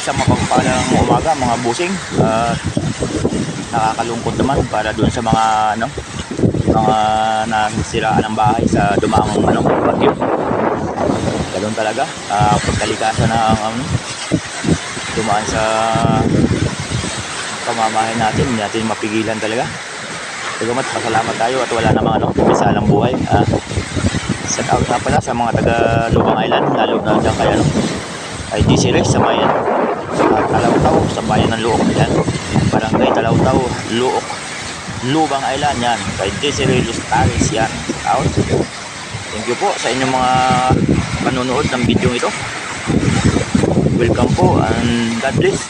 isang mapagpalang umaga mga busing. Nakakalungkot naman para doon sa mga mga nasiraan ng bahay sa dumaang bagyo. Ganoon talaga pagkalikasan ng dumaan sa pamamahay natin, hindi natin mapigilan talaga. Bagamat pasalamat tayo at wala namang pisalang buhay. Shout out na pala sa mga taga Lubang Island, lalo na dyan kay DC Rex sa bayan Talawtaw, sa bayan ng Luok. Yan, barangay Talawtaw, Luok, Lubang Island. Yan, kay DC Rex Paris. Yan, shout out. Thank you po sa inyong mga panonood ng video ito. Welcome po and God bless.